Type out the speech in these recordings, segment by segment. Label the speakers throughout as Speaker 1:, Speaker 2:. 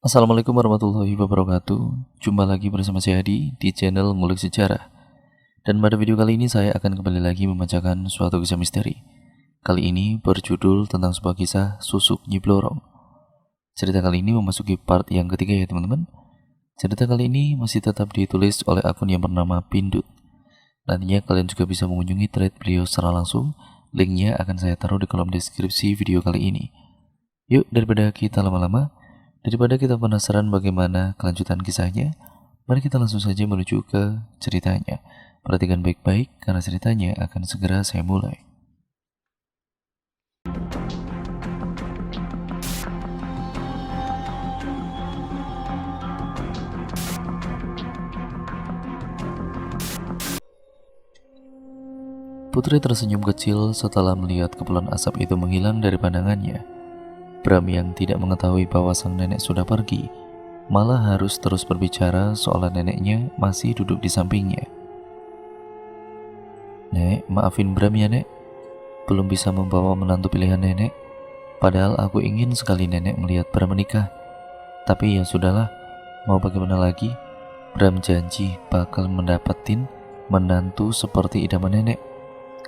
Speaker 1: Assalamualaikum warahmatullahi wabarakatuh. Jumpa lagi bersama saya Adi di channel Ngulik Sejarah. Dan pada video kali ini saya akan kembali lagi membacakan suatu kisah misteri. Kali ini berjudul tentang sebuah kisah Susuk Nyi Blorong. Cerita kali ini memasuki part yang ketiga ya teman-teman. Cerita kali ini masih tetap ditulis oleh akun yang bernama Pindut. Nantinya kalian juga bisa mengunjungi thread beliau secara langsung. Linknya akan saya taruh di kolom deskripsi video kali ini. Yuk, daripada kita lama-lama, daripada kita penasaran bagaimana kelanjutan kisahnya, mari kita langsung saja menuju ke ceritanya. Perhatikan baik-baik karena ceritanya akan segera saya mulai. Putri tersenyum kecil setelah melihat kepulan asap itu menghilang dari pandangannya. Bram yang tidak mengetahui bahwa sang nenek sudah pergi, malah harus terus berbicara soal neneknya masih duduk di sampingnya. "Nek, maafin Bram ya nek, belum bisa membawa menantu pilihan nenek. Padahal aku ingin sekali nenek melihat Bram menikah. Tapi ya sudahlah, mau bagaimana lagi? Bram janji bakal mendapetin menantu seperti idaman nenek.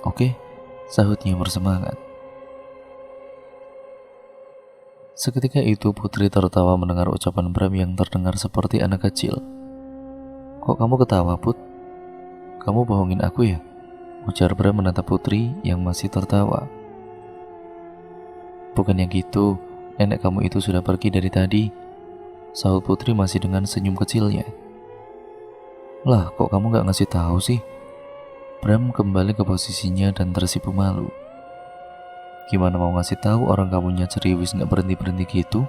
Speaker 1: Oke," sahutnya bersemangat. Seketika itu Putri tertawa mendengar ucapan Bram yang terdengar seperti anak kecil. "Kok kamu ketawa, Put? Kamu bohongin aku ya?" ujar Bram menatap Putri yang masih tertawa. "Bukannya gitu, nenek kamu itu sudah pergi dari tadi," sahut Putri masih dengan senyum kecilnya. "Lah, kok kamu gak ngasih tahu sih?" Bram kembali ke posisinya dan tersipu malu. "Gimana mau ngasih tahu orang kamunya ceriwis gak berhenti-berhenti gitu?"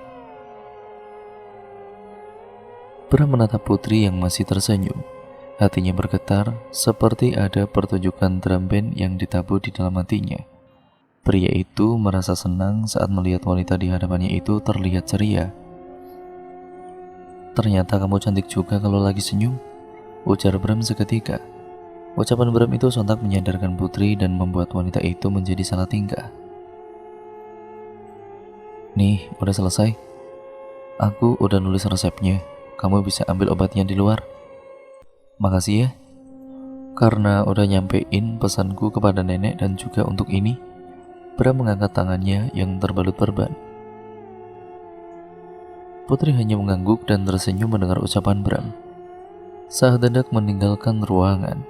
Speaker 1: Bram menatap Putri yang masih tersenyum. Hatinya bergetar seperti ada pertunjukan drum band yang ditabuh di dalam hatinya. Pria itu merasa senang saat melihat wanita di hadapannya itu terlihat ceria. "Ternyata kamu cantik juga kalau lagi senyum," ujar Bram seketika. Ucapan Bram itu sontak menyadarkan Putri dan membuat wanita itu menjadi salah tingkah. "Nih, udah selesai. Aku udah nulis resepnya. Kamu bisa ambil obatnya di luar." "Makasih ya, karena udah nyampein pesanku kepada nenek dan juga untuk ini." Bram mengangkat tangannya yang terbalut perban. Putri hanya mengangguk dan tersenyum mendengar ucapan Bram. Saat hendak meninggalkan ruangan,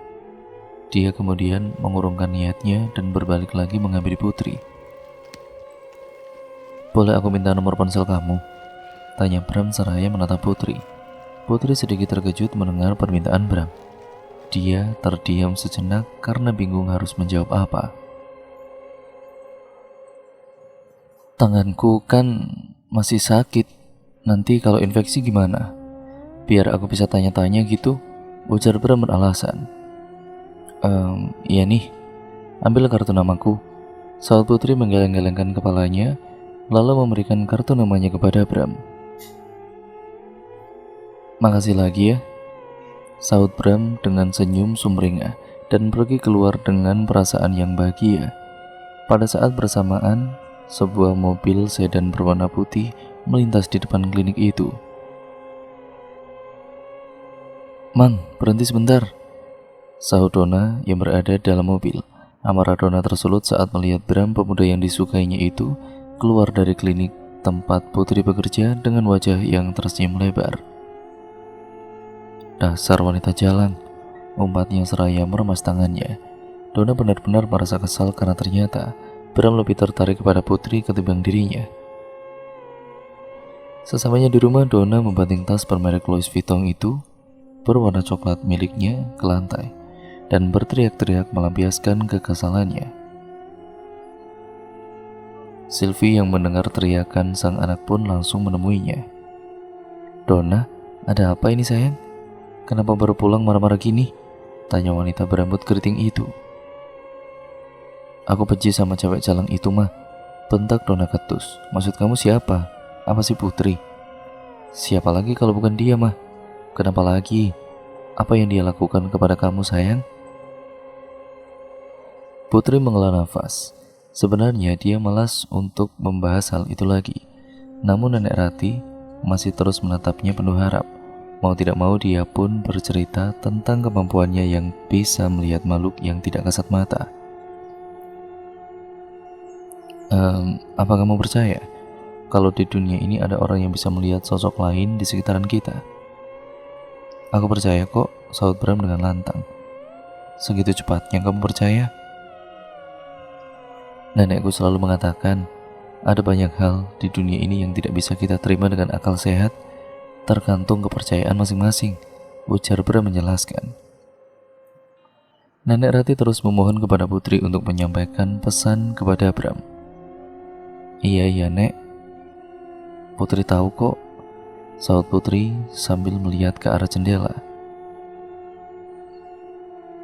Speaker 1: dia kemudian mengurungkan niatnya dan berbalik lagi menghampiri Putri. "Boleh aku minta nomor ponsel kamu?" tanya Bram seraya menatap Putri. Putri sedikit terkejut mendengar permintaan Bram. Dia terdiam sejenak karena bingung harus menjawab apa. "Tanganku kan masih sakit. Nanti kalau infeksi gimana? Biar aku bisa tanya-tanya gitu," ujar Bram beralasan. Iya nih, ambil kartu namaku." Saat Putri menggeleng-gelengkan kepalanya, lalu memberikan kartu namanya kepada Bram. "Makasih lagi ya," sahut Bram dengan senyum sumringah dan pergi keluar dengan perasaan yang bahagia. Pada saat bersamaan, sebuah mobil sedan berwarna putih melintas di depan klinik itu. "Mang, berhenti sebentar," sahut Donna yang berada dalam mobil. Amarah Donna tersulut saat melihat Bram, pemuda yang disukainya itu, keluar dari klinik tempat Putri bekerja dengan wajah yang tersenyum lebar. "Dasar wanita jalan," umpatnya seraya meremas tangannya. Donna benar-benar merasa kesal karena ternyata Bram lebih tertarik kepada Putri ketimbang dirinya. Sesamanya di rumah, Donna membanting tas bermerek Louis Vuitton itu berwarna coklat miliknya ke lantai dan berteriak-teriak melampiaskan kekesalannya. Sylvie yang mendengar teriakan sang anak pun langsung menemuinya. "Donna, ada apa ini sayang? Kenapa baru pulang marah-marah gini?" tanya wanita berambut keriting itu. "Aku benci sama cewek jalang itu mah," bentak Donna ketus. "Maksud kamu siapa? Apa sih Putri?" "Siapa lagi kalau bukan dia mah? Kenapa lagi? Apa yang dia lakukan kepada kamu sayang?" Putri menghela nafas. Sebenarnya dia malas untuk membahas hal itu lagi. Namun Nenek Rati masih terus menatapnya penuh harap. Mau tidak mau dia pun bercerita tentang kemampuannya yang bisa melihat makhluk yang tidak kasat mata. Apa kamu percaya kalau di dunia ini ada orang yang bisa melihat sosok lain di sekitaran kita? Aku percaya kok, sahut Bram dengan lantang. Segitu cepatnya kamu percaya? Nenekku selalu mengatakan, ada banyak hal di dunia ini yang tidak bisa kita terima dengan akal sehat, tergantung kepercayaan masing-masing, ujar Bram menjelaskan. Nenek Rati terus memohon kepada Putri untuk menyampaikan pesan kepada Bram. Iya Nek, Putri tahu kok, sahut Putri sambil melihat ke arah jendela.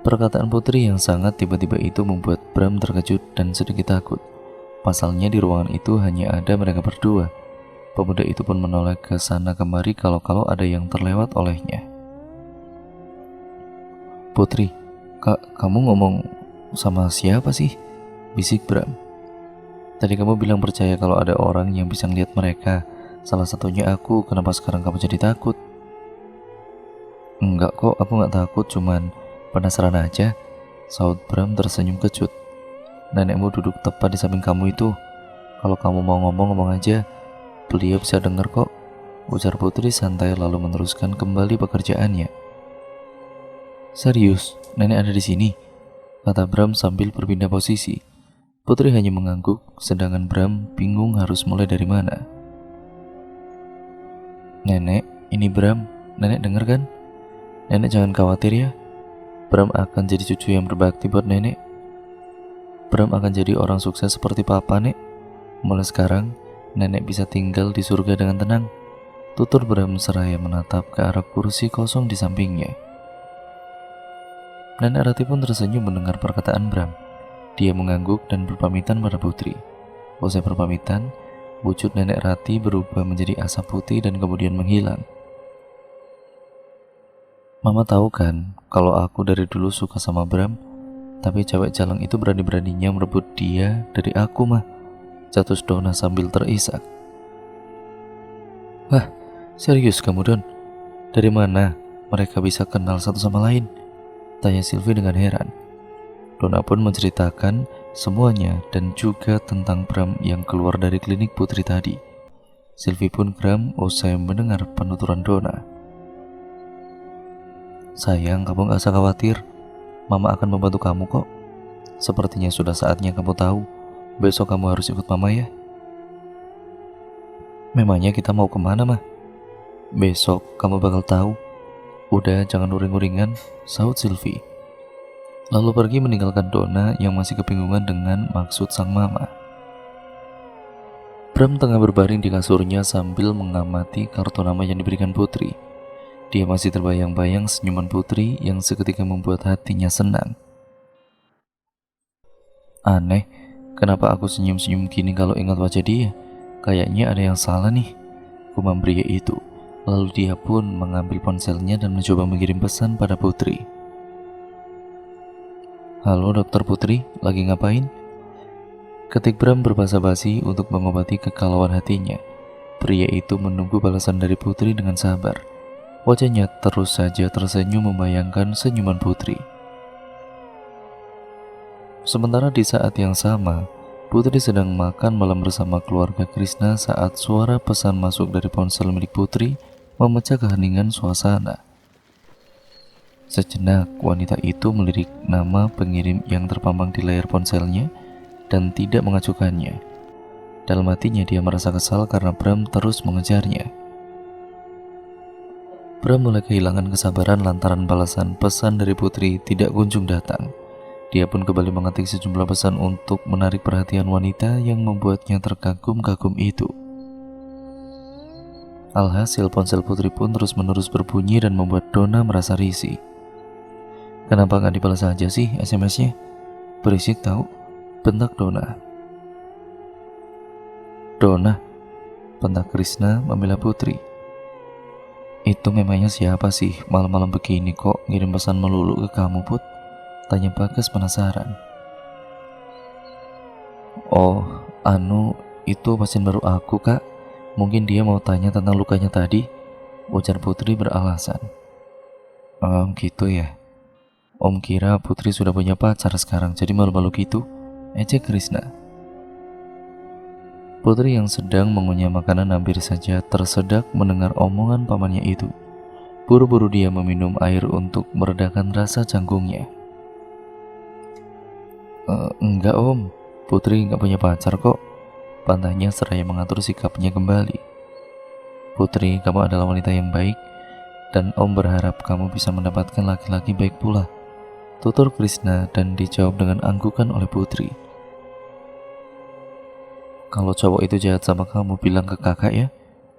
Speaker 1: Perkataan Putri yang sangat tiba-tiba itu membuat Bram terkejut dan sedikit takut. Pasalnya di ruangan itu hanya ada mereka berdua. Pemuda itu pun menoleh ke sana kemari kalau-kalau ada yang terlewat olehnya. Putri, kamu ngomong sama siapa sih? Bisik Bram. Tadi kamu bilang percaya kalau ada orang yang bisa ngeliat mereka. Salah satunya aku, kenapa sekarang kamu jadi takut? Enggak kok, aku gak takut, cuman penasaran aja, sahut Bram tersenyum kecut. Nenekmu duduk tepat di samping kamu itu. Kalau kamu mau ngomong aja, beliau bisa dengar kok, ujar Putri santai lalu meneruskan kembali pekerjaannya. Serius, nenek ada di sini, kata Bram sambil berpindah posisi. Putri hanya mengangguk, sedangkan Bram bingung harus mulai dari mana. Nenek, ini Bram, nenek dengar kan? Nenek jangan khawatir ya. Bram akan jadi cucu yang berbakti buat nenek. Bram akan jadi orang sukses seperti papa, Nek. Mulai sekarang, nenek bisa tinggal di surga dengan tenang, tutur Bram seraya menatap ke arah kursi kosong di sampingnya. Nenek Rati pun tersenyum mendengar perkataan Bram. Dia mengangguk dan berpamitan pada Putri. Usai berpamitan, wujud Nenek Rati berubah menjadi asap putih dan kemudian menghilang. Mama tahu kan kalau aku dari dulu suka sama Bram, tapi cewek jalang itu berani-beraninya merebut dia dari aku mah, jatuh Dona sambil terisak. Wah, serius kamu Don? Dari mana mereka bisa kenal satu sama lain? Tanya Sylvie dengan heran. Dona pun menceritakan semuanya dan juga tentang Bram yang keluar dari klinik Putri tadi. Sylvie pun geram usai mendengar penuturan Dona. Sayang, kamu gak usah khawatir. Mama akan membantu kamu kok. Sepertinya sudah saatnya kamu tahu. Besok kamu harus ikut mama ya. Memangnya kita mau kemana mah? Besok kamu bakal tahu. Udah jangan uring-uringan, sahut Sylvie. Lalu pergi meninggalkan Dona yang masih kebingungan dengan maksud sang mama. Bram tengah berbaring di kasurnya sambil mengamati kartu nama yang diberikan Putri. Dia masih terbayang-bayang senyuman Putri yang seketika membuat hatinya senang. Aneh, kenapa aku senyum-senyum gini kalau ingat wajah dia? Kayaknya ada yang salah nih, gumam pria itu. Lalu dia pun mengambil ponselnya dan mencoba mengirim pesan pada Putri. Halo Dokter Putri, lagi ngapain? Ketik Bram berbahasa basi untuk mengobati kegalauan hatinya. Pria itu menunggu balasan dari Putri dengan sabar. Wajahnya terus saja tersenyum membayangkan senyuman Putri. Sementara di saat yang sama, Putri sedang makan malam bersama keluarga Krishna saat suara pesan masuk dari ponsel milik Putri memecah keheningan suasana. Sejenak, wanita itu melirik nama pengirim yang terpampang di layar ponselnya dan tidak mengacukannya. Dalam hatinya dia merasa kesal karena Bram terus mengejarnya. Bram mulai kehilangan kesabaran lantaran balasan pesan dari Putri tidak kunjung datang. Dia pun kembali mengetik sejumlah pesan untuk menarik perhatian wanita yang membuatnya terkagum-kagum itu. Alhasil ponsel Putri pun terus-menerus berbunyi dan membuat Dona merasa risih. Kenapa gak dibalas aja sih SMS-nya? Berisik tahu, bentak Dona. Dona, bentak Krishna membela Putri. Itu memangnya siapa sih malam-malam begini kok ngirim pesan melulu ke kamu Put? Tanya Bagas penasaran. Oh, itu pasien baru aku kak. Mungkin dia mau tanya tentang lukanya tadi, ujar Putri beralasan. Oh gitu ya. Om kira Putri sudah punya pacar sekarang, jadi malu-malu gitu, ejek Krisna. Putri yang sedang mengunyah makanan hampir saja tersedak mendengar omongan pamannya itu. Buru-buru dia meminum air untuk meredakan rasa canggungnya. Enggak om, Putri nggak punya pacar kok, pantahnya seraya mengatur sikapnya kembali. Putri, kamu adalah wanita yang baik, dan om berharap kamu bisa mendapatkan laki-laki baik pula, tutur Krisna, dan dijawab dengan anggukan oleh Putri. Kalau cowok itu jahat sama kamu, bilang ke kakak ya,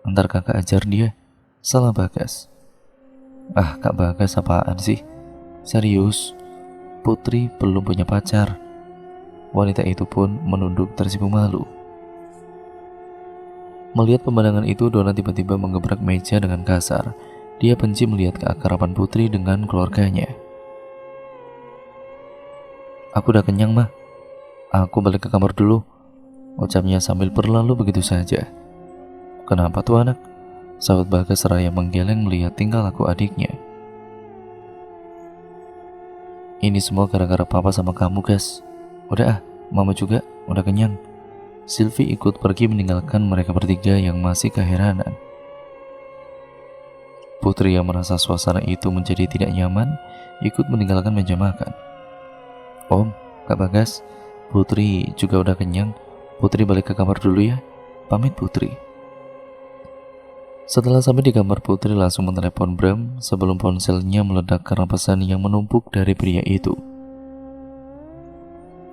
Speaker 1: ntar kakak ajar dia. Salah Bagas. Ah, Kak Bagas apaan sih? Serius, Putri belum punya pacar. Wanita itu pun menunduk tersipu malu. Melihat pemandangan itu, Donna tiba-tiba menggebrak meja dengan kasar. Dia benci melihat keakraban Putri dengan keluarganya. Aku udah kenyang mah, aku balik ke kamar dulu, ucapnya sambil berlalu begitu saja. Kenapa tuh anak? Sahut Bagas seraya menggeleng melihat tingkah laku adiknya. Ini semua gara-gara papa sama kamu guys. Udah mama juga udah kenyang. Sylvie ikut pergi meninggalkan mereka bertiga yang masih keheranan. Putri yang merasa suasana itu menjadi tidak nyaman ikut meninggalkan meja makan. Om, Kak Bagas, Putri juga udah kenyang. Putri balik ke kamar dulu ya. Pamit Putri. Setelah sampai di kamar, Putri langsung menelepon Bram sebelum ponselnya meledak karena pesan yang menumpuk dari pria itu.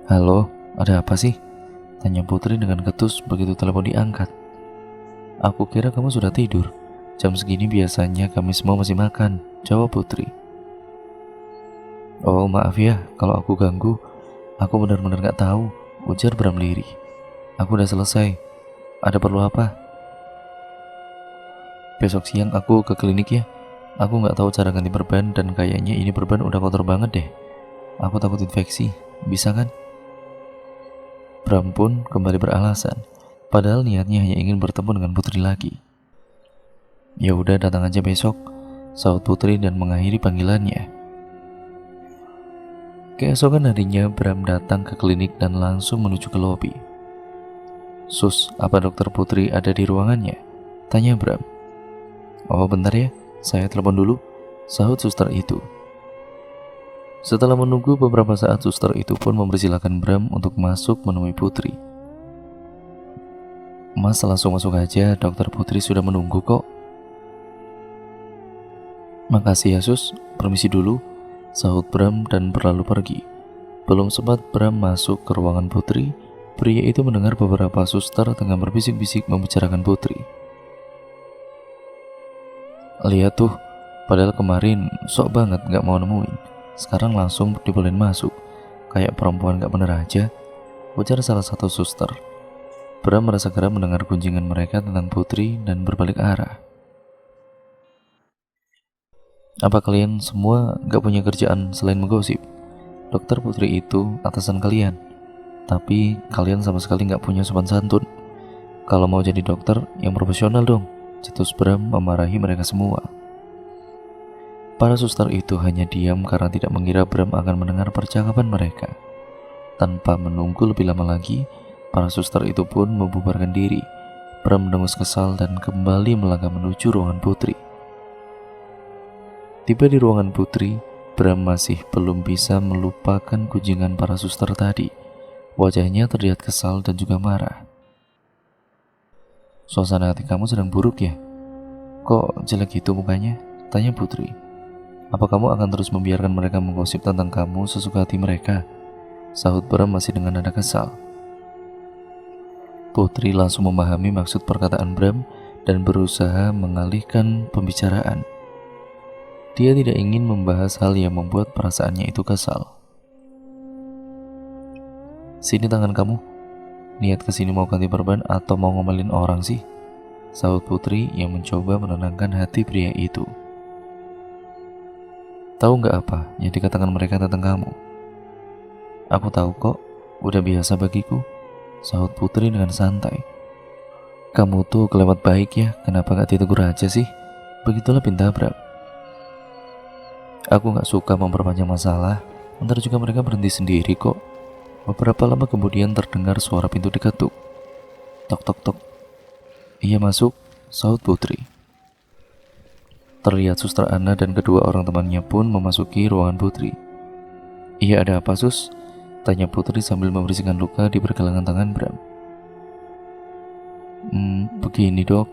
Speaker 1: Halo, ada apa sih? Tanya Putri dengan ketus begitu telepon diangkat. Aku kira kamu sudah tidur. Jam segini biasanya kami semua masih makan, jawab Putri. Oh maaf ya kalau aku ganggu. Aku benar-benar gak tahu, ujar Bram lirih. Aku udah selesai. Ada perlu apa? Besok siang aku ke klinik ya. Aku gak tahu cara ganti perban dan kayaknya ini perban udah kotor banget deh. Aku takut infeksi, bisa kan? Bram pun kembali beralasan, padahal niatnya hanya ingin bertemu dengan Putri lagi. Ya udah datang aja besok, sahut Putri dan mengakhiri panggilannya. Keesokan harinya Bram datang ke klinik dan langsung menuju ke lobi. Sus, apa dokter Putri ada di ruangannya? Tanya Bram. Oh bentar ya, saya telepon dulu, sahut suster itu. Setelah menunggu beberapa saat, suster itu pun mempersilahkan Bram untuk masuk menemui Putri. Mas langsung masuk aja, dokter Putri sudah menunggu kok. Makasih ya sus, permisi dulu, sahut Bram dan berlalu pergi. Belum sempat Bram masuk ke ruangan Putri, pria itu mendengar beberapa suster tengah berbisik-bisik membicarakan Putri. Lihat tuh, padahal kemarin sok banget gak mau nemuin. Sekarang langsung dibolehin masuk. Kayak perempuan gak bener aja, ujar salah satu suster. Bram merasa geram mendengar gunjingan mereka tentang Putri dan berbalik arah. Apa kalian semua gak punya kerjaan selain menggosip? Dokter Putri itu atasan kalian, tapi kalian sama sekali gak punya sopan santun. Kalau mau jadi dokter yang profesional dong, cetus Bram memarahi mereka semua. Para suster itu hanya diam karena tidak mengira Bram akan mendengar percakapan mereka. Tanpa menunggu lebih lama lagi, para suster itu pun membubarkan diri. Bram mendengus kesal dan kembali melangkah menuju ruangan Putri. Tiba di ruangan Putri, Bram masih belum bisa melupakan kunjungan para suster tadi. Wajahnya terlihat kesal dan juga marah. Suasana hati kamu sedang buruk ya? Kok jelek gitu mukanya? Tanya Putri. Apa kamu akan terus membiarkan mereka menggosip tentang kamu sesuka hati mereka? Sahut Bram masih dengan nada kesal. Putri langsung memahami maksud perkataan Bram dan berusaha mengalihkan pembicaraan. Dia tidak ingin membahas hal yang membuat perasaannya itu kesal. Sini tangan kamu. Niat kesini mau ganti perban atau mau ngomelin orang sih? Sahut Putri yang mencoba menenangkan hati pria itu. Tahu nggak apa yang dikatakan mereka tentang kamu? Aku tahu kok, udah biasa bagiku, sahut Putri dengan santai. Kamu tuh kelewat baik ya, kenapa gak ditegur aja sih? Begitulah pinta Bram. Aku gak suka memperpanjang masalah, ntar juga mereka berhenti sendiri kok. Beberapa lama kemudian terdengar suara pintu diketuk. Tok tok tok. Iya masuk, sahut Putri. Terlihat Suster Ana dan kedua orang temannya pun memasuki ruangan Putri. Iya ada apa sus? Tanya Putri sambil membersihkan luka di pergelangan tangan Bram. Begini dok,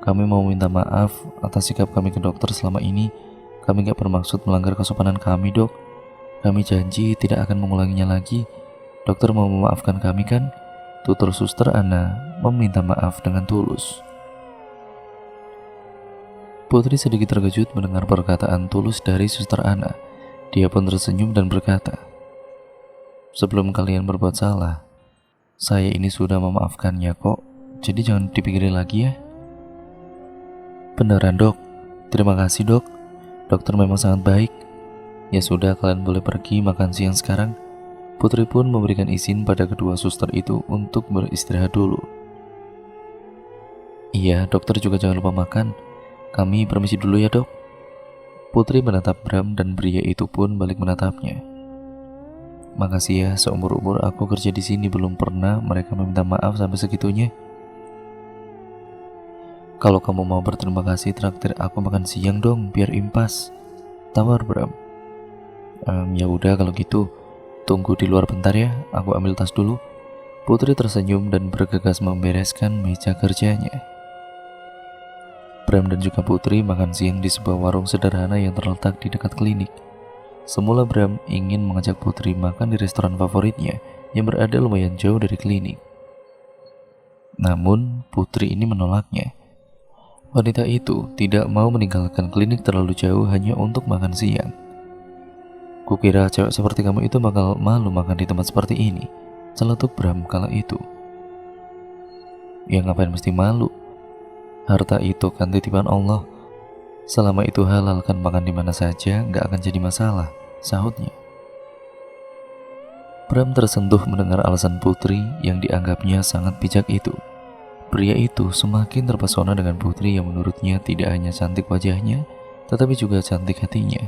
Speaker 1: kami mau minta maaf atas sikap kami ke dokter selama ini. Kami gak bermaksud melanggar kesopanan kami dok. Kami janji tidak akan mengulanginya lagi. Dokter mau memaafkan kami kan? Tutur Suster Ana meminta maaf dengan tulus. Putri sedikit terkejut mendengar perkataan tulus dari Suster Ana. Dia pun tersenyum dan berkata, sebelum kalian berbuat salah, saya ini sudah memaafkannya kok. Jadi jangan dipikirin lagi ya. Beneran dok? Terima kasih dok. Dokter memang sangat baik. Ya sudah, kalian boleh pergi makan siang sekarang. Putri pun memberikan izin pada kedua suster itu untuk beristirahat dulu. Iya, dokter juga jangan lupa makan. Kami permisi dulu ya dok. Putri menatap Bram dan pria itu pun balik menatapnya. Makasih ya, seumur-umur aku kerja di sini belum pernah mereka meminta maaf sampai segitunya. Kalau kamu mau berterima kasih, traktir aku makan siang dong, biar impas. Tawar Bram. Ya udah kalau gitu, tunggu di luar bentar ya, aku ambil tas dulu. Putri tersenyum dan bergegas membereskan meja kerjanya. Bram dan juga Putri makan siang di sebuah warung sederhana yang terletak di dekat klinik. Semula Bram ingin mengajak Putri makan di restoran favoritnya yang berada lumayan jauh dari klinik. Namun Putri ini menolaknya. Wanita itu tidak mau meninggalkan klinik terlalu jauh hanya untuk makan siang. Kukira cewek seperti kamu itu bakal malu makan di tempat seperti ini, celetuk Bram kala itu. Ya ngapain mesti malu? Harta itu kan titipan Allah. Selama itu halal kan makan di mana saja gak akan jadi masalah, sahutnya. Bram tersentuh mendengar alasan Putri yang dianggapnya sangat bijak itu. Pria itu semakin terpesona dengan Putri yang menurutnya tidak hanya cantik wajahnya, tetapi juga cantik hatinya.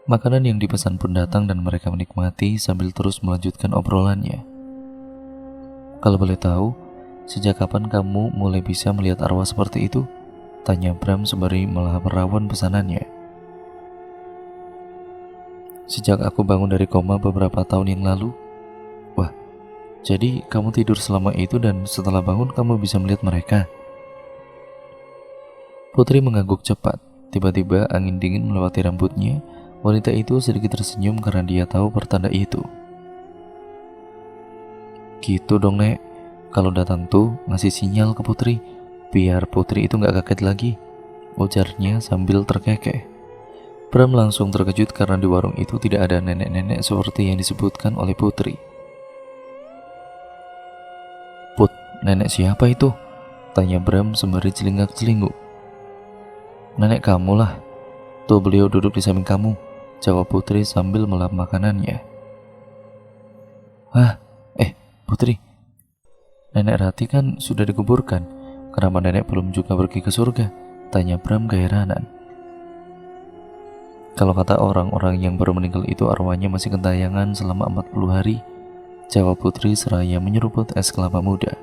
Speaker 1: Makanan yang dipesan pun datang dan mereka menikmati sambil terus melanjutkan obrolannya. Kalau boleh tahu, sejak kapan kamu mulai bisa melihat arwah seperti itu? Tanya Bram sembari melahap rawon pesanannya. Sejak aku bangun dari koma beberapa tahun yang lalu. Wah, jadi kamu tidur selama itu dan setelah bangun kamu bisa melihat mereka? Putri mengangguk cepat. Tiba-tiba angin dingin melewati rambutnya. Wanita itu sedikit tersenyum karena dia tahu pertanda itu. Gitu dong Nek, kalau datang tuh ngasih sinyal ke Putri, biar Putri itu gak kaget lagi, ujarnya sambil terkekeh. Bram langsung terkejut karena di warung itu tidak ada nenek-nenek seperti yang disebutkan oleh Putri. Put, nenek siapa itu? Tanya Bram sembari celingak-celinguk. Nenek kamu lah, tuh beliau duduk di samping kamu, jawab Putri sambil melap makanannya. Hah? Putri, nenek Rati kan sudah dikuburkan, kenapa nenek belum juga pergi ke surga? Tanya Bram keheranan. Kalau kata orang-orang yang baru meninggal itu arwahnya masih gentayangan selama 40 hari, jawab Putri seraya menyeruput es kelapa muda.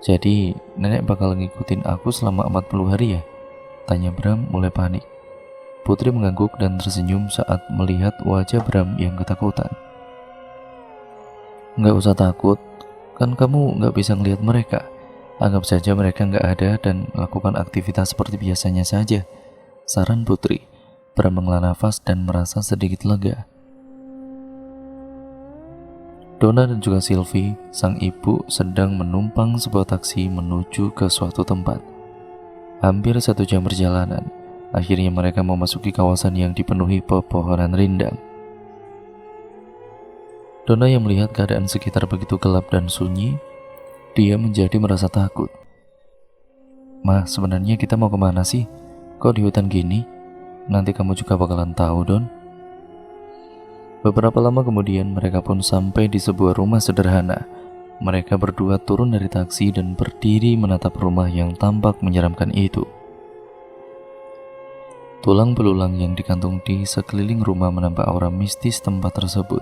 Speaker 1: Jadi nenek bakal ngikutin aku selama 40 hari ya? Tanya Bram mulai panik. Putri mengangguk dan tersenyum saat melihat wajah Bram yang ketakutan. Nggak usah takut, kan kamu nggak bisa ngelihat mereka. Anggap saja mereka nggak ada dan lakukan aktivitas seperti biasanya saja, saran Putri. Bram menghela nafas dan merasa sedikit lega. Donna dan juga Sylvie, sang ibu, sedang menumpang sebuah taksi menuju ke suatu tempat. Hampir 1 jam perjalanan, akhirnya mereka memasuki kawasan yang dipenuhi pepohonan rindang. Donna yang melihat keadaan sekitar begitu gelap dan sunyi, dia menjadi merasa takut. Ma, sebenarnya kita mau kemana sih? Kok di hutan gini? Nanti kamu juga bakalan tahu, Don. Beberapa lama kemudian mereka pun sampai di sebuah rumah sederhana. Mereka berdua turun dari taksi dan berdiri menatap rumah yang tampak menyeramkan itu. Tulang belulang yang digantung di sekeliling rumah menambah aura mistis tempat tersebut.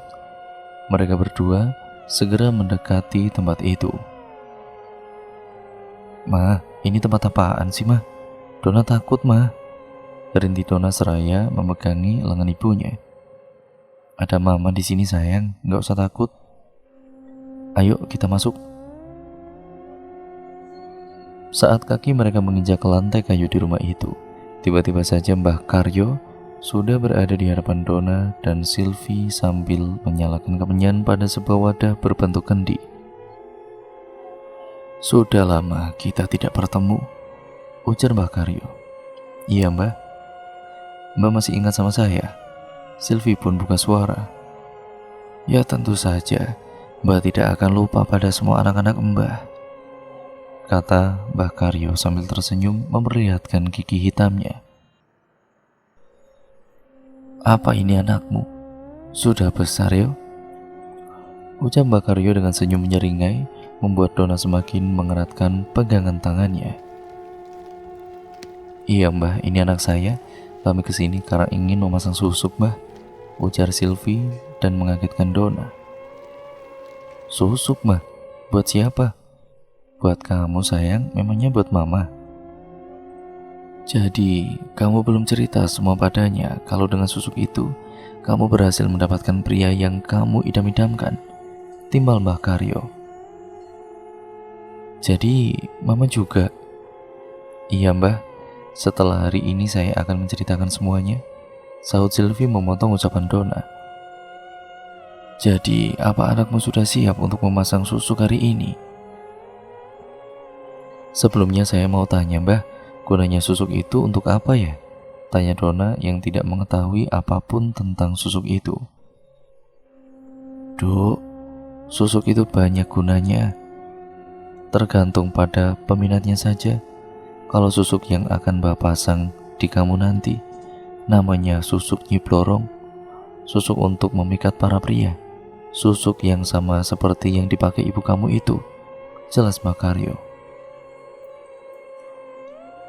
Speaker 1: Mereka berdua segera mendekati tempat itu. "Ma, ini tempat apaan sih, Ma? Dona takut, Ma." Rinti Dona seraya memegangi lengan ibunya. "Ada Mama di sini sayang, nggak usah takut. Ayo kita masuk." Saat kaki mereka menginjak lantai kayu di rumah itu, tiba-tiba saja Mbah Karyo sudah berada di hadapan Dona dan Silvi sambil menyalakan kemenyan pada sebuah wadah berbentuk kendi. "Sudah lama kita tidak bertemu," ujar Mbah Karyo. "Iya, Mbah. Mbak masih ingat sama saya?" Silvi pun buka suara. "Ya tentu saja, Mbak tidak akan lupa pada semua anak-anak Mbak," kata Mbah Karyo sambil tersenyum memperlihatkan gigi hitamnya. "Apa ini anakmu? Sudah besar yo?" ucap Mbah Karyo dengan senyum menyeringai, membuat Dona semakin mengeratkan pegangan tangannya. "Iya Mbah, ini anak saya. Kami kesini karena ingin memasang susuk, Mbah," ujar Silvi dan mengagetkan Dona. "Susuk, Mbah? Buat siapa?" "Buat kamu sayang, memangnya buat Mama." "Jadi, kamu belum cerita semua padanya kalau dengan susuk itu, kamu berhasil mendapatkan pria yang kamu idam-idamkan," timbal Mbah Karyo. "Jadi, Mama juga?" "Iya Mbah, setelah hari ini saya akan menceritakan semuanya," sahut Silvi memotong ucapan Dona. "Jadi, apa anakmu sudah siap untuk memasang susuk hari ini?" "Sebelumnya saya mau tanya Mbah, gunanya susuk itu untuk apa ya?" tanya Dona yang tidak mengetahui apapun tentang susuk itu. "Duk, susuk itu banyak gunanya. Tergantung pada peminatnya saja. Kalau susuk yang akan Mbak pasang di kamu nanti, namanya susuk Nyi Blorong, susuk untuk memikat para pria, susuk yang sama seperti yang dipakai ibu kamu itu," jelas Mbak Karyo.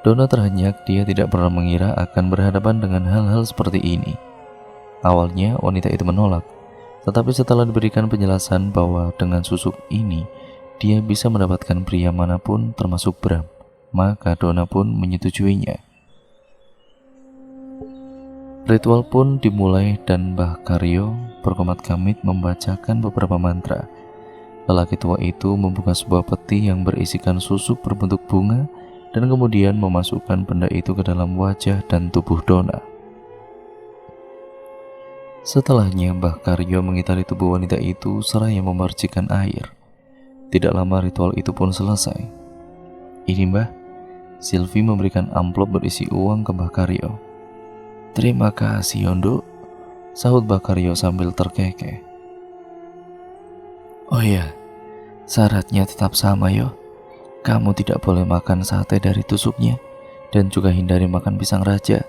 Speaker 1: Dona terhenyak, dia tidak pernah mengira akan berhadapan dengan hal-hal seperti ini. Awalnya wanita itu menolak, tetapi setelah diberikan penjelasan bahwa dengan susuk ini dia bisa mendapatkan pria manapun termasuk Bram, maka Dona pun menyetujuinya. Ritual pun dimulai dan Mbah Karyo berkomat kamit membacakan beberapa mantra. Lelaki tua itu membuka sebuah peti yang berisikan susuk berbentuk bunga dan kemudian memasukkan benda itu ke dalam wajah dan tubuh Dona. Setelahnya Mbah Karyo mengitari tubuh wanita itu seraya memercikan air. Tidak lama ritual itu pun selesai. "Ini Mbah," Silvi memberikan amplop berisi uang ke Mbah Karyo. "Terima kasih Yondo," sahut Mbah Karyo sambil terkekeh. "Oh iya, syaratnya tetap sama yo. Kamu tidak boleh makan sate dari tusuknya dan juga hindari makan pisang raja.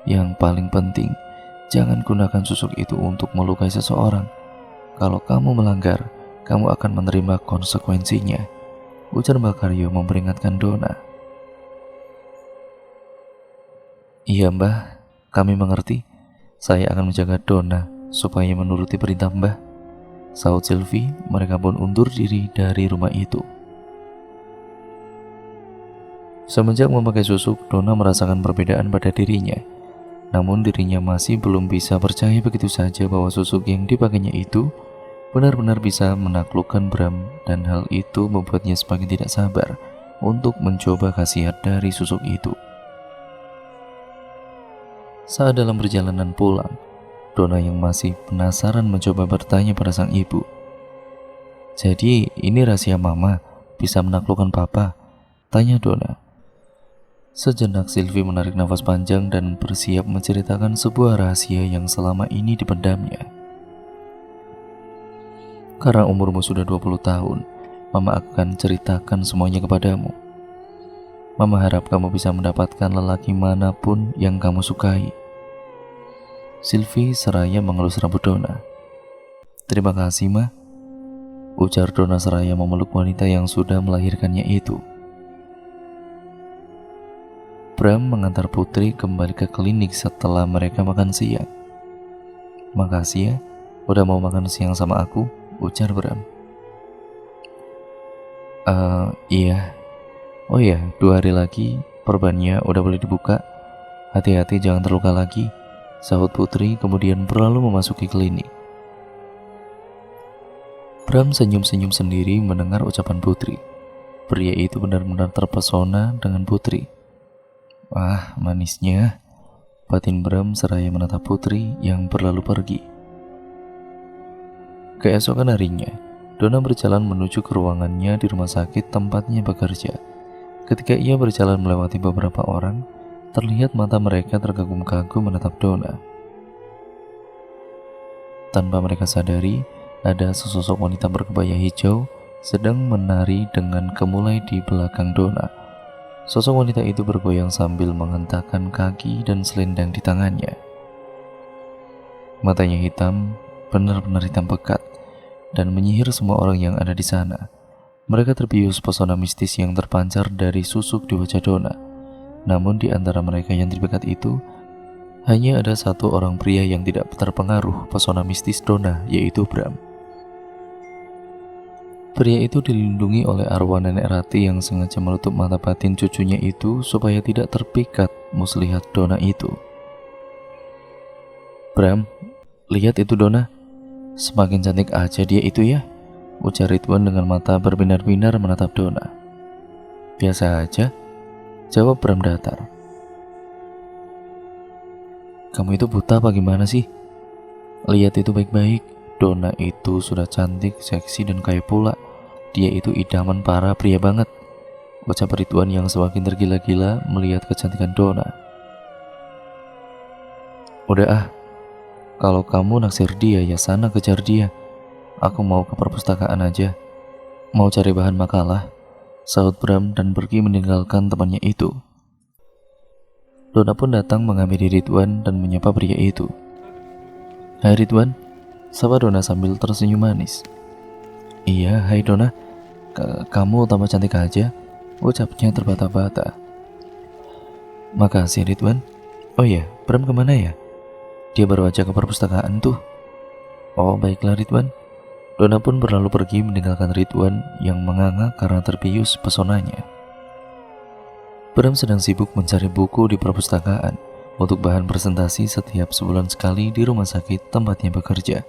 Speaker 1: Yang paling penting, jangan gunakan susuk itu untuk melukai seseorang. Kalau kamu melanggar, kamu akan menerima konsekuensinya," ujar Mbah Karyo memperingatkan Dona. "Iya Mbah, kami mengerti. Saya akan menjaga Dona supaya menuruti perintah Mbah," sahut Silvi. Mereka pun undur diri dari rumah itu. Semenjak memakai susuk, Dona merasakan perbedaan pada dirinya. Namun dirinya masih belum bisa percaya begitu saja bahwa susuk yang dipakainya itu benar-benar bisa menaklukkan Bram, dan hal itu membuatnya semakin tidak sabar untuk mencoba khasiat dari susuk itu. Saat dalam perjalanan pulang, Dona yang masih penasaran mencoba bertanya pada sang ibu. "Jadi ini rahasia Mama bisa menaklukkan Papa?" tanya Dona. Sejenak Silvi menarik nafas panjang dan bersiap menceritakan sebuah rahasia yang selama ini dipendamnya. "Karena umurmu sudah 20 tahun, Mama akan ceritakan semuanya kepadamu. Mama harap kamu bisa mendapatkan lelaki manapun yang kamu sukai." Silvi seraya mengelus rambut Dona. "Terima kasih Ma," ujar Donna seraya memeluk wanita yang sudah melahirkannya itu. Bram mengantar Putri kembali ke klinik setelah mereka makan siang. "Makasih ya, udah mau makan siang sama aku," ujar Bram. Iya. Oh iya, 2 hari lagi perbannya udah boleh dibuka. Hati-hati jangan terluka lagi," sahut Putri kemudian berlalu memasuki klinik. Bram senyum-senyum sendiri mendengar ucapan Putri. Pria itu benar-benar terpesona dengan Putri. "Wah, manisnya," batin Bram seraya menatap Putri yang berlalu pergi. Keesokan harinya, Donna berjalan menuju ke ruangannya di rumah sakit tempatnya bekerja. Ketika ia berjalan melewati beberapa orang, terlihat mata mereka terkagum-kagum menatap Donna. Tanpa mereka sadari, ada sesosok wanita berkebaya hijau sedang menari dengan gemulai di belakang Donna. Sosok wanita itu bergoyang sambil menghentakkan kaki dan selendang di tangannya. Matanya hitam, benar-benar hitam pekat, dan menyihir semua orang yang ada di sana. Mereka terbius pesona mistis yang terpancar dari susuk di wajah Donna. Namun di antara mereka yang terdekat itu, hanya ada satu orang pria yang tidak terpengaruh pesona mistis Donna, yaitu Bram. Pria itu dilindungi oleh arwah nenek Rati yang sengaja menutup mata batin cucunya itu supaya tidak terpikat muslihat Donna itu. "Bram, lihat itu Donna. Semakin cantik aja dia itu ya," ujar Ridwan dengan mata berbinar-binar menatap Donna. "Biasa aja," jawab Bram datar. "Kamu itu buta apa gimana sih? Lihat itu baik-baik. Donna itu sudah cantik, seksi, dan kaya pula. Dia itu idaman para pria banget," ucap Ridwan yang semakin tergila-gila melihat kecantikan Donna. "Udah ah, kalau kamu naksir dia ya sana kejar dia. Aku mau ke perpustakaan aja, mau cari bahan makalah," sahut Bram dan pergi meninggalkan temannya itu. Donna pun datang menghampiri Ridwan dan menyapa pria itu. "Hai Ridwan," sapa Donna sambil tersenyum manis. "Iya, hai Donna. Kamu tambah cantik aja," ucapnya terbata-bata. "Makasih Ridwan. Oh iya, Bram kemana ya? Dia baru aja ke perpustakaan tuh." "Oh baiklah Ridwan." Donna pun berlalu pergi meninggalkan Ridwan yang menganga karena terbius pesonanya. Bram sedang sibuk mencari buku di perpustakaan untuk bahan presentasi setiap sebulan sekali di rumah sakit tempatnya bekerja,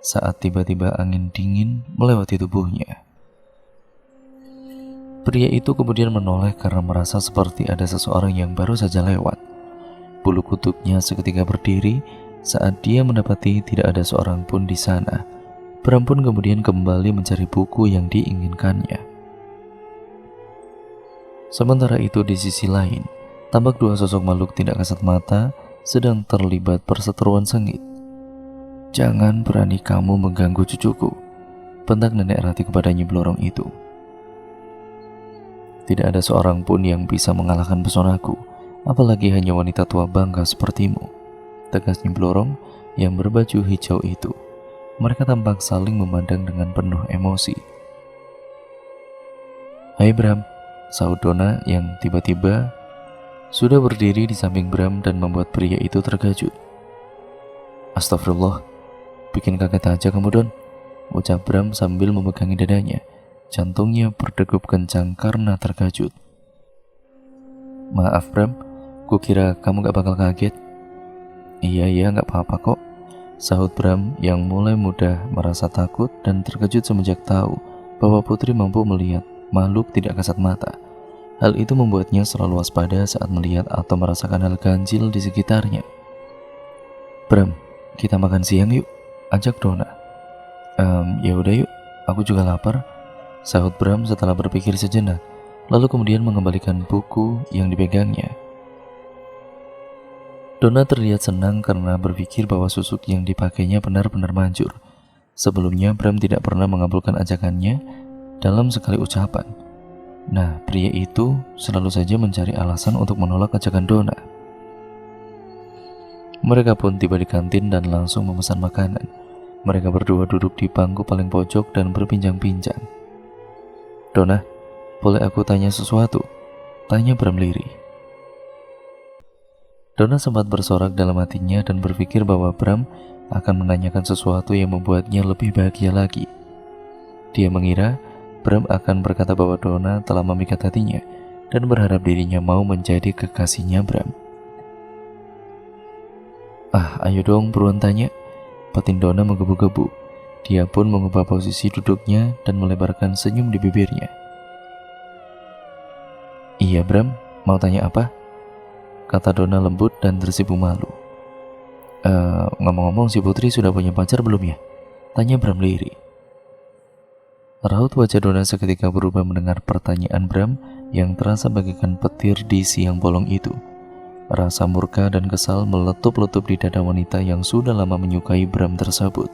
Speaker 1: saat tiba-tiba angin dingin melewati tubuhnya. Pria itu kemudian menoleh karena merasa seperti ada seseorang yang baru saja lewat. Bulu kuduknya seketika berdiri saat dia mendapati tidak ada seorang pun di sana. Bram pun kemudian kembali mencari buku yang diinginkannya. Sementara itu di sisi lain, tampak 2 sosok makhluk tidak kasat mata sedang terlibat perseteruan sengit. "Jangan berani kamu mengganggu cucuku," bentak nenek Rati kepada Nyi Blorong itu. "Tidak ada seorang pun yang bisa mengalahkan pesonaku, apalagi hanya wanita tua bangga sepertimu," tegas Nyi Blorong yang berbaju hijau itu. Mereka tampak saling memandang dengan penuh emosi. "Hai Bram," sahut Donna yang tiba-tiba sudah berdiri di samping Bram dan membuat pria itu terkejut. "Astagfirullah, bikin kaget aja kamu Don," ucap Bram sambil memegangi dadanya. Jantungnya berdegup kencang karena terkejut. "Maaf Bram, kukira kamu gak bakal kaget." Iya gak apa-apa kok," sahut Bram yang mulai mudah merasa takut dan terkejut semenjak tahu bahwa Putri mampu melihat makhluk tidak kasat mata. Hal itu membuatnya selalu waspada saat melihat atau merasakan hal ganjil di sekitarnya. "Bram, kita makan siang yuk," ajak Donna. Ya udah yuk, aku juga lapar," sahut Bram setelah berpikir sejenak, lalu kemudian mengembalikan buku yang dipegangnya. Donna terlihat senang karena berpikir bahwa susuk yang dipakainya benar-benar manjur. Sebelumnya Bram tidak pernah mengabulkan ajakannya dalam sekali ucapan. Nah, pria itu selalu saja mencari alasan untuk menolak ajakan Donna. Mereka pun tiba di kantin dan langsung memesan makanan. Mereka berdua duduk di bangku paling pojok dan berbincang-bincang. "Donna, boleh aku tanya sesuatu?" tanya Bram lirih. Donna sempat bersorak dalam hatinya dan berpikir bahwa Bram akan menanyakan sesuatu yang membuatnya lebih bahagia lagi. Dia mengira Bram akan berkata bahwa Donna telah memikat hatinya dan berharap dirinya mau menjadi kekasihnya Bram. "Ah, ayo dong, buruan tanya," batin Donna menggebu-gebu. Dia pun mengubah posisi duduknya dan melebarkan senyum di bibirnya. "Iya Bram, mau tanya apa?" kata Donna lembut dan tersipu malu. Ngomong-ngomong, si Putri sudah punya pacar belum ya?" tanya Bram lirih. Raut wajah Donna seketika berubah mendengar pertanyaan Bram yang terasa bagaikan petir di siang bolong itu. Rasa murka dan kesal meletup-letup di dada wanita yang sudah lama menyukai Bram tersebut.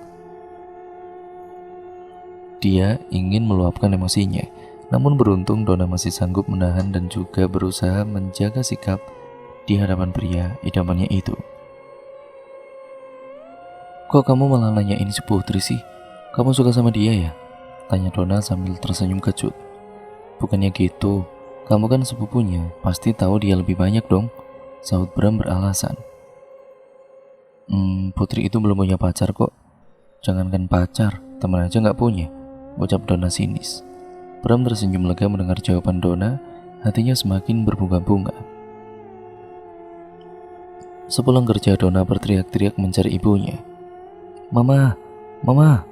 Speaker 1: Dia ingin meluapkan emosinya, namun beruntung Donna masih sanggup menahan dan juga berusaha menjaga sikap di hadapan pria idamannya itu. "Kok kamu malah nanyain si Putri sih? Kamu suka sama dia ya?" tanya Donna sambil tersenyum kecut. "Bukannya gitu, kamu kan sepupunya, pasti tahu dia lebih banyak dong," sahut Bram beralasan. Putri itu belum punya pacar kok. Jangankan pacar, teman aja gak punya," ucap Donna sinis. Bram tersenyum lega mendengar jawaban Donna, hatinya semakin berbunga-bunga. Sepulang kerja, Donna berteriak-teriak mencari ibunya. "Mama, Mama!"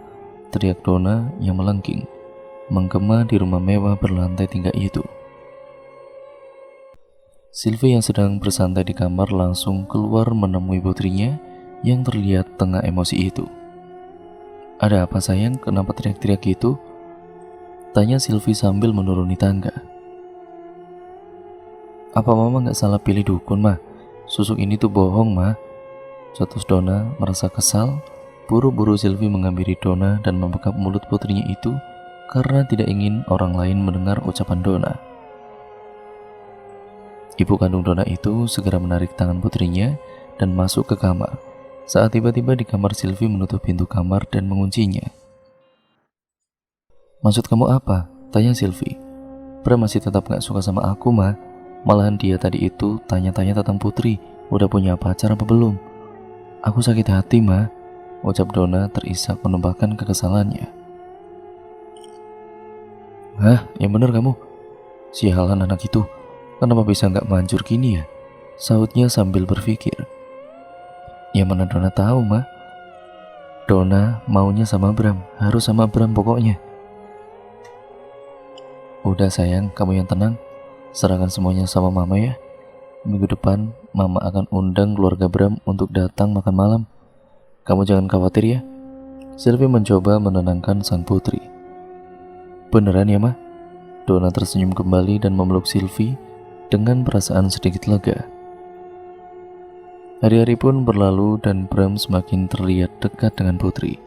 Speaker 1: teriak Donna yang melengking, menggema di rumah mewah berlantai 3 itu. Sylvie yang sedang bersantai di kamar langsung keluar menemui putrinya yang terlihat tengah emosi itu. "Ada apa sayang, kenapa teriak-teriak gitu?" tanya Sylvie sambil menuruni tangga. "Apa mama gak salah pilih dukun, Ma? Susuk ini tuh bohong, Ma," cetus Donna merasa kesal. Buru-buru Sylvie menghampiri Donna dan membekap mulut putrinya itu karena tidak ingin orang lain mendengar ucapan Donna. Ibu kandung Donna itu segera menarik tangan putrinya dan masuk ke kamar. Saat tiba-tiba di kamar, Sylvie menutup pintu kamar dan menguncinya. "Maksud kamu apa?" tanya Sylvie. "Bram masih tetap gak suka sama aku, Ma. Malahan dia tadi itu tanya-tanya tentang Putri, udah punya pacar apa belum. Aku sakit hati, Ma," ucap Donna terisak menumpahkan kekesalannya. "Hah, yang bener kamu. Sialan anak itu. Kenapa bisa gak manjur gini ya?" sahutnya sambil berpikir. "Ya mana Donna tahu, Ma. Donna maunya sama Bram, harus sama Bram pokoknya." "Udah sayang, kamu yang tenang. Serahkan semuanya sama Mama ya. Minggu depan Mama akan undang keluarga Bram untuk datang makan malam. Kamu jangan khawatir ya." Sylvie mencoba menenangkan sang putri. "Beneran ya, Ma?" Donna tersenyum kembali dan memeluk Sylvie dengan perasaan sedikit lega. Hari-hari pun berlalu dan Bram semakin terlihat dekat dengan Putri.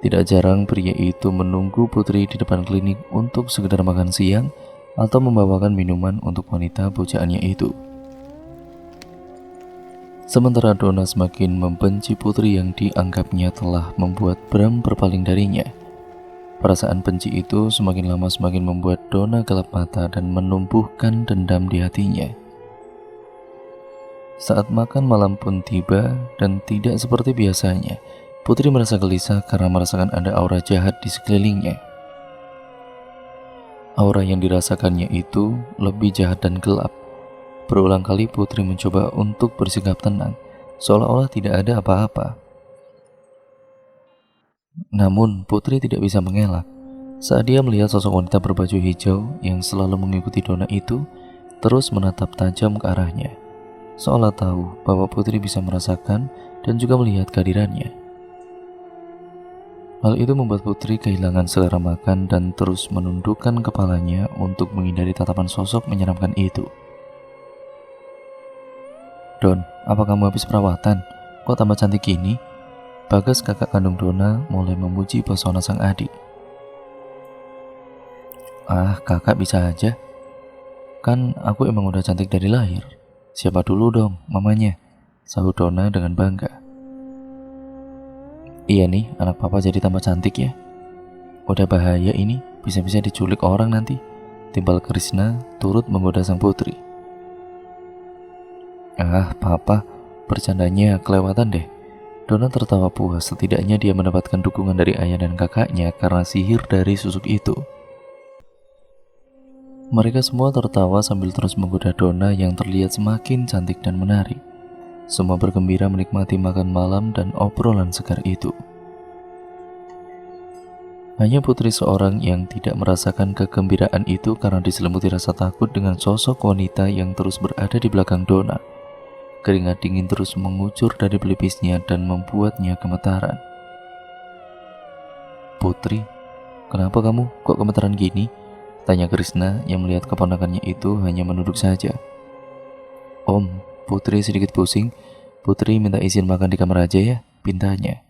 Speaker 1: Tidak jarang pria itu menunggu Putri di depan klinik untuk sekedar makan siang atau membawakan minuman untuk wanita pujaannya itu. Sementara Donna semakin membenci Putri yang dianggapnya telah membuat Bram berpaling darinya. Perasaan benci itu semakin lama semakin membuat Donna gelap mata dan menumbuhkan dendam di hatinya. Saat makan malam pun tiba dan tidak seperti biasanya. Putri merasa gelisah karena merasakan ada aura jahat di sekelilingnya. Aura yang dirasakannya itu lebih jahat dan gelap. Berulang kali Putri mencoba untuk bersikap tenang, seolah-olah tidak ada apa-apa. Namun Putri tidak bisa mengelak. Saat dia melihat sosok wanita berbaju hijau yang selalu mengikuti Donna itu terus menatap tajam ke arahnya, seolah tahu bahwa Putri bisa merasakan dan juga melihat kehadirannya. Hal itu membuat Putri kehilangan selera makan dan terus menundukkan kepalanya untuk menghindari tatapan sosok menyeramkan itu. "Don, apa kamu habis perawatan? Kok tambah cantik gini?" Bagas, kakak kandung Donna, mulai memuji pesona sang adik. "Ah, kakak bisa aja. Kan aku emang udah cantik dari lahir. Siapa dulu dong, mamanya?" sahut Donna dengan bangga. Iya nih, anak papa jadi tambah cantik ya. Udah bahaya ini, bisa-bisa diculik orang nanti. Timbal Krishna turut menggoda sang putri. Ah, papa, bercandanya kelewatan deh. Donna tertawa puas, setidaknya dia mendapatkan dukungan dari ayah dan kakaknya karena sihir dari susuk itu. Mereka semua tertawa sambil terus menggoda Donna yang terlihat semakin cantik dan menarik. Semua bergembira menikmati makan malam dan obrolan segar itu. Hanya putri seorang yang tidak merasakan kegembiraan itu karena diselimuti rasa takut dengan sosok wanita yang terus berada di belakang Donna. Keringat dingin terus mengucur dari pelipisnya dan membuatnya gemetaran. Putri, kenapa kamu kok gemetaran gini? Tanya Krishna yang melihat keponakannya itu hanya menunduk saja. Om, Putri sedikit pusing. Putri minta izin makan di kamar aja ya, pintanya.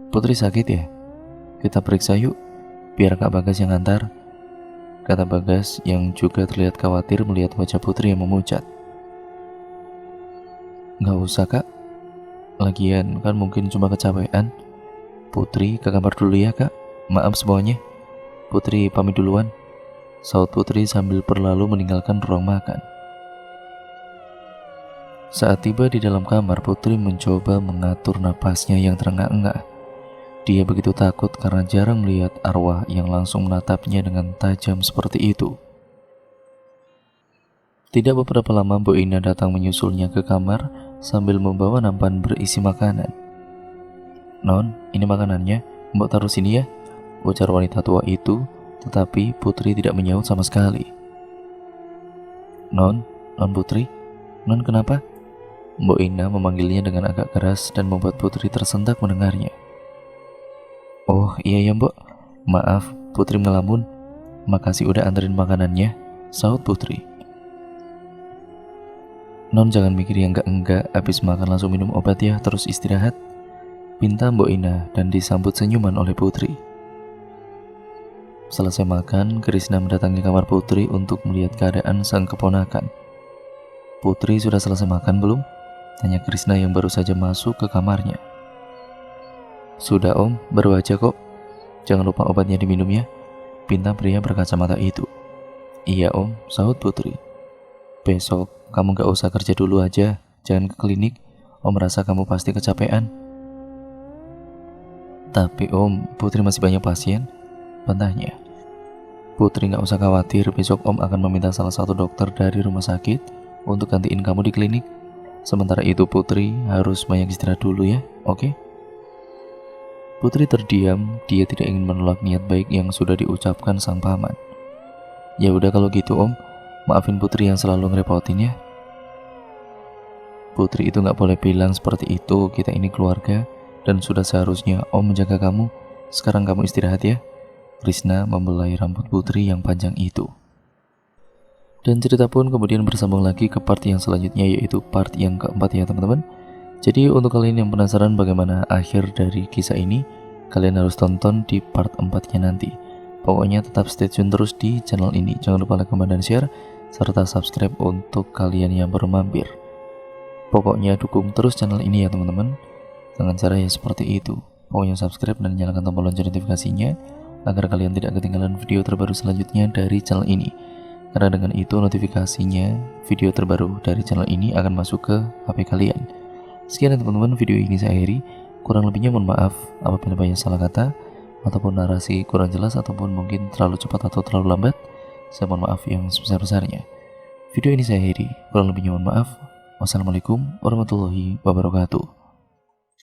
Speaker 1: Putri sakit ya? Kita periksa yuk, biar Kak Bagas yang antar, kata Bagas yang juga terlihat khawatir melihat wajah Putri yang memucat. Gak usah kak, lagian kan mungkin cuma kecapean. Putri ke kamar dulu ya kak, maaf semuanya. Putri pamit duluan, saut Putri sambil berlalu meninggalkan ruang makan. Saat tiba di dalam kamar, Putri mencoba mengatur napasnya yang terengah-engah. Dia begitu takut karena jarang melihat arwah yang langsung menatapnya dengan tajam seperti itu. Tidak beberapa lama Bu Ina datang menyusulnya ke kamar sambil membawa nampan berisi makanan. Non, ini makanannya, Mbok taruh sini ya, ujar wanita tua itu, tetapi Putri tidak menyaut sama sekali. Non Putri, Non kenapa? Mbok Ina memanggilnya dengan agak keras dan membuat Putri tersentak mendengarnya. Oh iya ya Mbok, maaf Putri ngelamun, makasih udah anterin makanannya, saut Putri. Non jangan mikir yang enggak, habis makan langsung minum obat ya, terus istirahat, pinta Mbok Ina dan disambut senyuman oleh Putri. Selesai makan, Krishna mendatangi kamar Putri untuk melihat keadaan sang keponakan. Putri sudah selesai makan belum? Tanya Krishna yang baru saja masuk ke kamarnya. Sudah om, baru aja kok. Jangan lupa obatnya diminum ya, pinta pria berkacamata itu. Iya om, saut Putri. Besok kamu gak usah kerja dulu aja, jangan ke klinik, om merasa kamu pasti kecapean. Tapi om, Putri masih banyak pasien, bantahnya. Putri gak usah khawatir, besok om akan meminta salah satu dokter dari rumah sakit untuk gantiin kamu di klinik. Sementara itu Putri harus banyak istirahat dulu ya, oke? Putri terdiam, dia tidak ingin menolak niat baik yang sudah diucapkan sang paman. Ya udah kalau gitu om, maafin Putri yang selalu ngerepotin ya. Putri itu gak boleh bilang seperti itu, kita ini keluarga dan sudah seharusnya om menjaga kamu. Sekarang kamu istirahat ya. Krishna membelai rambut Putri yang panjang itu. Dan cerita pun kemudian bersambung lagi ke part yang selanjutnya, yaitu part yang keempat ya teman-teman. Jadi untuk kalian yang penasaran bagaimana akhir dari kisah ini, kalian harus tonton di part 4-nya nanti. Pokoknya tetap stay tune terus di channel ini. Jangan lupa like, comment, dan share, serta subscribe untuk kalian yang baru mampir. Pokoknya dukung terus channel ini ya teman-teman, dengan cara ya seperti itu. Pokoknya subscribe dan nyalakan tombol lonceng notifikasinya agar kalian tidak ketinggalan video terbaru selanjutnya dari channel ini. Karena dengan itu notifikasinya video terbaru dari channel ini akan masuk ke HP kalian. Sekian ya teman-teman, video ini saya akhiri. Kurang lebihnya mohon maaf apabila banyak salah kata ataupun narasi kurang jelas ataupun mungkin terlalu cepat atau terlalu lambat. Saya mohon maaf yang sebesar-besarnya. Video ini saya akhiri. Kurang lebihnya mohon maaf. Wassalamualaikum warahmatullahi wabarakatuh.